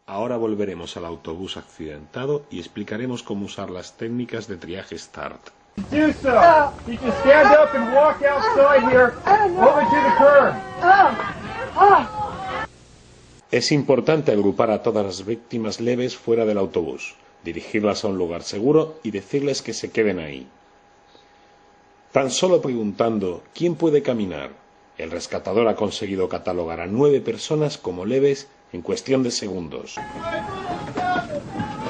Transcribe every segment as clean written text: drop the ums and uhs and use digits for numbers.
Ahora volveremos al autobús accidentado y explicaremos cómo usar las técnicas de triaje START. Do so. You can stand up and walk outside here over to the curb. Es importante agrupar a todas las víctimas leves fuera del autobús, dirigirlas a un lugar seguro y decirles que se queden ahí. Tan solo preguntando ¿quién puede caminar?, el rescatador ha conseguido catalogar a 9 personas como leves en cuestión de segundos.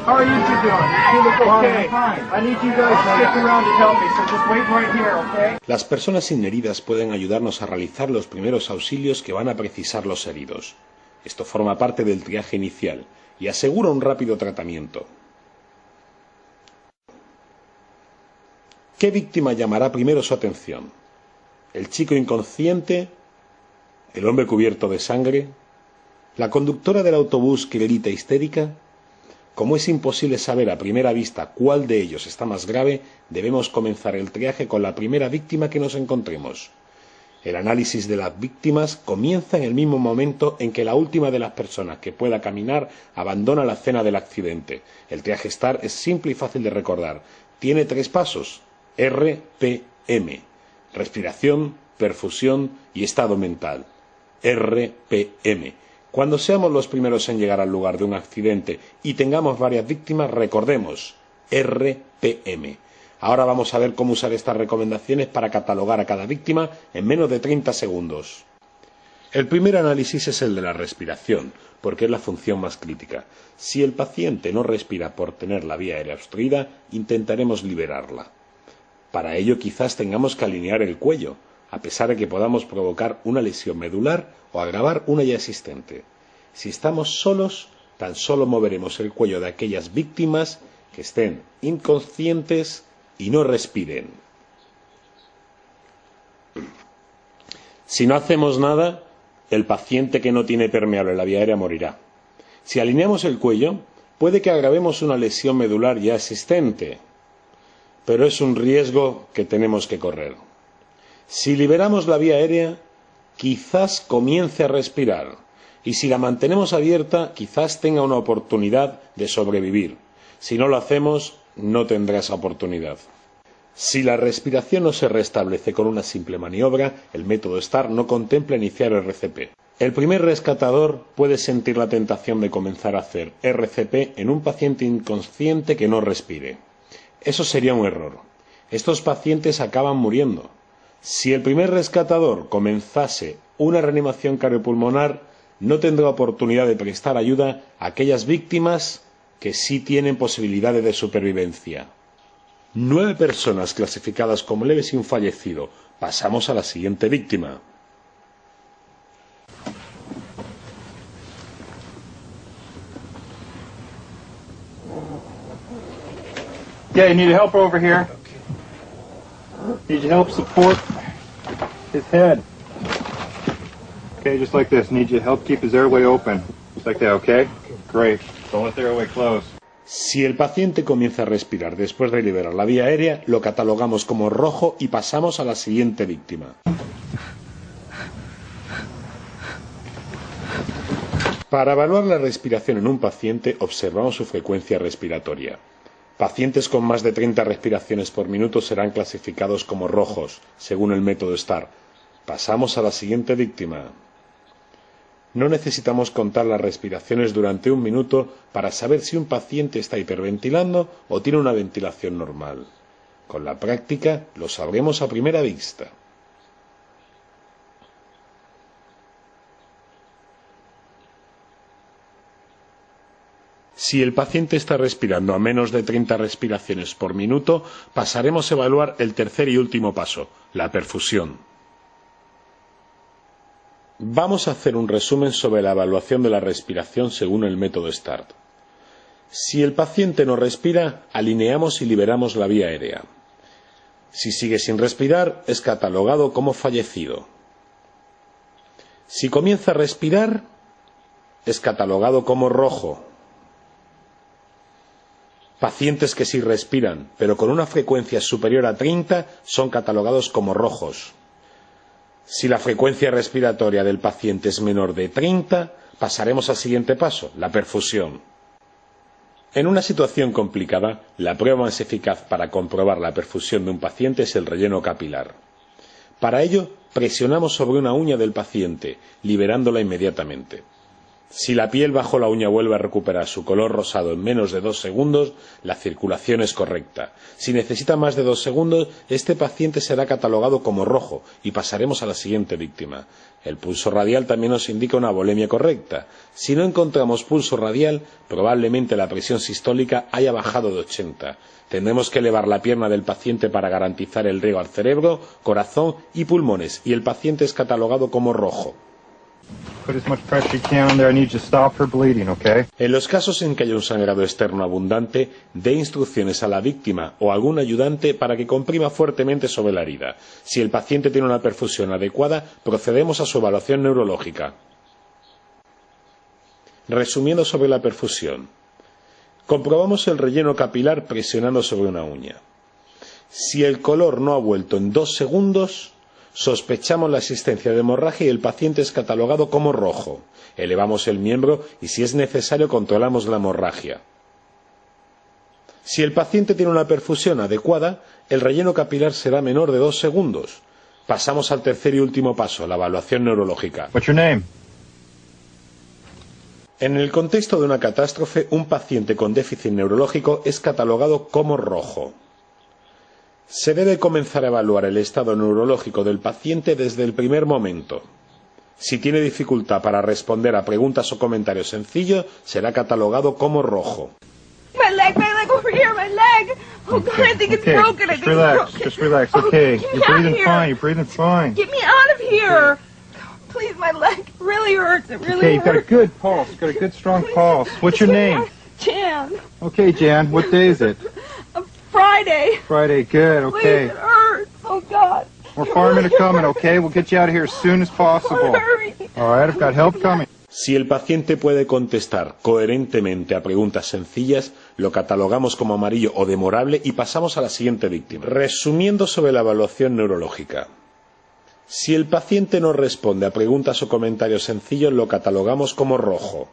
How are you two doing? You look okay. I need you guys to stick around to help me, so just wait right here, okay? Las personas sin heridas pueden ayudarnos a realizar los primeros auxilios que van a precisar los heridos. Esto forma parte del triaje inicial y asegura un rápido tratamiento. ¿Qué víctima llamará primero su atención? ¿El chico inconsciente? ¿El hombre cubierto de sangre? ¿La conductora del autobús que grita histérica? Como es imposible saber a primera vista cuál de ellos está más grave, debemos comenzar el triaje con la primera víctima que nos encontremos. El análisis de las víctimas comienza en el mismo momento en que la última de las personas que pueda caminar abandona la escena del accidente. El triaje START es simple y fácil de recordar. Tiene 3 pasos: RPM: respiración, perfusión y estado mental. RPM. Cuando seamos los primeros en llegar al lugar de un accidente y tengamos varias víctimas, recordemos RPM. Ahora vamos a ver cómo usar estas recomendaciones para catalogar a cada víctima en menos de 30 segundos. El primer análisis es el de la respiración, porque es la función más crítica. Si el paciente no respira por tener la vía aérea obstruida, intentaremos liberarla. Para ello quizás tengamos que alinear el cuello, a pesar de que podamos provocar una lesión medular o agravar una ya existente. Si estamos solos, tan solo moveremos el cuello de aquellas víctimas que estén inconscientes y no respiren. Si no hacemos nada, el paciente que no tiene permeable la vía aérea morirá. Si alineamos el cuello, puede que agravemos una lesión medular ya existente, pero es un riesgo que tenemos que correr. Si liberamos la vía aérea, quizás comience a respirar, y si la mantenemos abierta, quizás tenga una oportunidad de sobrevivir. Si no lo hacemos, no tendrá esa oportunidad. Si la respiración no se restablece con una simple maniobra, el método START no contempla iniciar RCP. El primer rescatador puede sentir la tentación de comenzar a hacer RCP en un paciente inconsciente que no respire. Eso sería un error. Estos pacientes acaban muriendo. Si el primer rescatador comenzase una reanimación cardiopulmonar, no tendrá oportunidad de prestar ayuda a aquellas víctimas que sí tienen posibilidades de supervivencia. 9 personas clasificadas como leves y un fallecido. Pasamos a la siguiente víctima. Yeah, you need help over here. Need you help support his head. Okay, just like this. Need you to help keep his airway open. Just like that, okay? Great. Don't let the airway close. Si el paciente comienza a respirar después de liberar la vía aérea, lo catalogamos como rojo y pasamos a la siguiente víctima. Para evaluar la respiración en un paciente, observamos su frecuencia respiratoria. Pacientes con más de 30 respiraciones por minuto serán clasificados como rojos, según el método START. Pasamos a la siguiente víctima. No necesitamos contar las respiraciones durante 1 minuto para saber si un paciente está hiperventilando o tiene una ventilación normal. Con la práctica lo sabremos a primera vista. Si el paciente está respirando a menos de 30 respiraciones por minuto, pasaremos a evaluar el tercer y último paso, la perfusión. Vamos a hacer un resumen sobre la evaluación de la respiración según el método START. Si el paciente no respira, alineamos y liberamos la vía aérea. Si sigue sin respirar, es catalogado como fallecido. Si comienza a respirar, es catalogado como rojo. Pacientes que sí respiran, pero con una frecuencia superior a 30, son catalogados como rojos. Si la frecuencia respiratoria del paciente es menor de 30, Pasaremos al siguiente paso, la perfusión. En una situación complicada, la prueba más eficaz para comprobar la perfusión de un paciente es el relleno capilar. Para ello, presionamos sobre una uña del paciente, liberándola inmediatamente. Si la piel bajo la uña vuelve a recuperar su color rosado en menos de 2 segundos, la circulación es correcta. Si necesita más de 2 segundos, este paciente será catalogado como rojo y pasaremos a la siguiente víctima. El pulso radial también nos indica una volemia correcta. Si no encontramos pulso radial, probablemente la presión sistólica haya bajado de 80. Tendremos que elevar la pierna del paciente para garantizar el riego al cerebro, corazón y pulmones, y el paciente es catalogado como rojo. Put as much pressure you can on there. I need you to stop her bleeding, okay? En los casos en que haya un sangrado externo abundante, dé instrucciones a la víctima o a algún ayudante para que comprima fuertemente sobre la herida. Si el paciente tiene una perfusión adecuada, procedemos a su evaluación neurológica. Resumiendo sobre la perfusión. Comprobamos el relleno capilar presionando sobre una uña. Si el color no ha vuelto en 2 segundos, sospechamos la existencia de hemorragia y el paciente es catalogado como rojo. Elevamos el miembro y, si es necesario, controlamos la hemorragia. Si el paciente tiene una perfusión adecuada, el relleno capilar será menor de 2 segundos. Pasamos al tercer y último paso, la evaluación neurológica. What's your name? En el contexto de una catástrofe, un paciente con déficit neurológico es catalogado como rojo. Se debe comenzar a evaluar el estado neurológico del paciente desde el primer momento. Si tiene dificultad para responder a preguntas o comentarios sencillos, será catalogado como rojo. My leg over here, my leg. Oh God, I think it's broken. I think Just relax. Okay, you're breathing fine. Get me out of here. Please, my leg really hurts. It really Okay, you've got a hurts. good pulse. You've got a good strong pulse. What's your name? Jan. Okay, Jan. What day is it? Friday. Friday. Good. Please, Okay. it hurts. Oh God. More firemen are coming. Okay, we'll get you out of here as soon as possible. Hurry. All right, I've got help coming. Si el paciente puede contestar coherentemente a preguntas sencillas, lo catalogamos como amarillo o demorable y pasamos a la siguiente víctima. Resumiendo sobre la evaluación neurológica. Si el paciente no responde a preguntas o comentarios sencillos, lo catalogamos como rojo.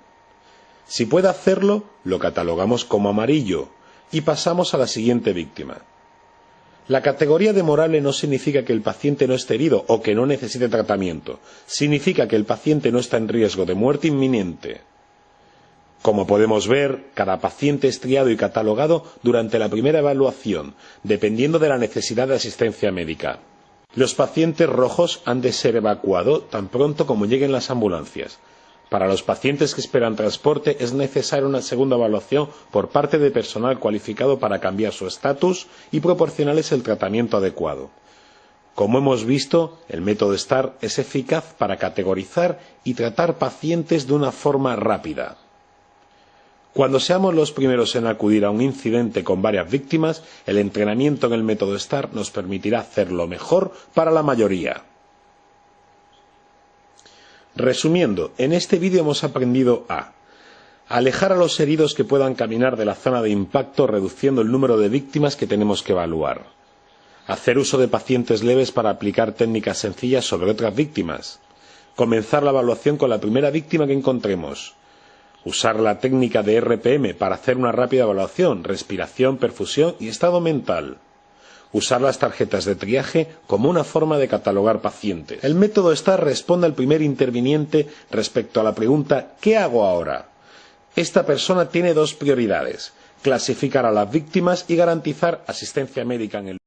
Si puede hacerlo, lo catalogamos como amarillo y pasamos a la siguiente víctima. La categoría demorable no significa que el paciente no esté herido o que no necesite tratamiento. Significa que el paciente no está en riesgo de muerte inminente. Como podemos ver, cada paciente es triado y catalogado durante la primera evaluación, dependiendo de la necesidad de asistencia médica. Los pacientes rojos han de ser evacuados tan pronto como lleguen las ambulancias. Para los pacientes que esperan transporte es necesaria una segunda evaluación por parte de personal cualificado para cambiar su estatus y proporcionarles el tratamiento adecuado. Como hemos visto, el método STAR es eficaz para categorizar y tratar pacientes de una forma rápida. Cuando seamos los primeros en acudir a un incidente con varias víctimas, el entrenamiento en el método STAR nos permitirá hacerlo mejor para la mayoría. Resumiendo, en este vídeo hemos aprendido a alejar a los heridos que puedan caminar de la zona de impacto, reduciendo el número de víctimas que tenemos que evaluar. Hacer uso de pacientes leves para aplicar técnicas sencillas sobre otras víctimas. Comenzar la evaluación con la primera víctima que encontremos. Usar la técnica de RPM para hacer una rápida evaluación, respiración, perfusión y estado mental. Usar las tarjetas de triaje como una forma de catalogar pacientes. El método STAR responde al primer interviniente respecto a la pregunta ¿qué hago ahora? Esta persona tiene 2 prioridades: clasificar a las víctimas y garantizar asistencia médica en el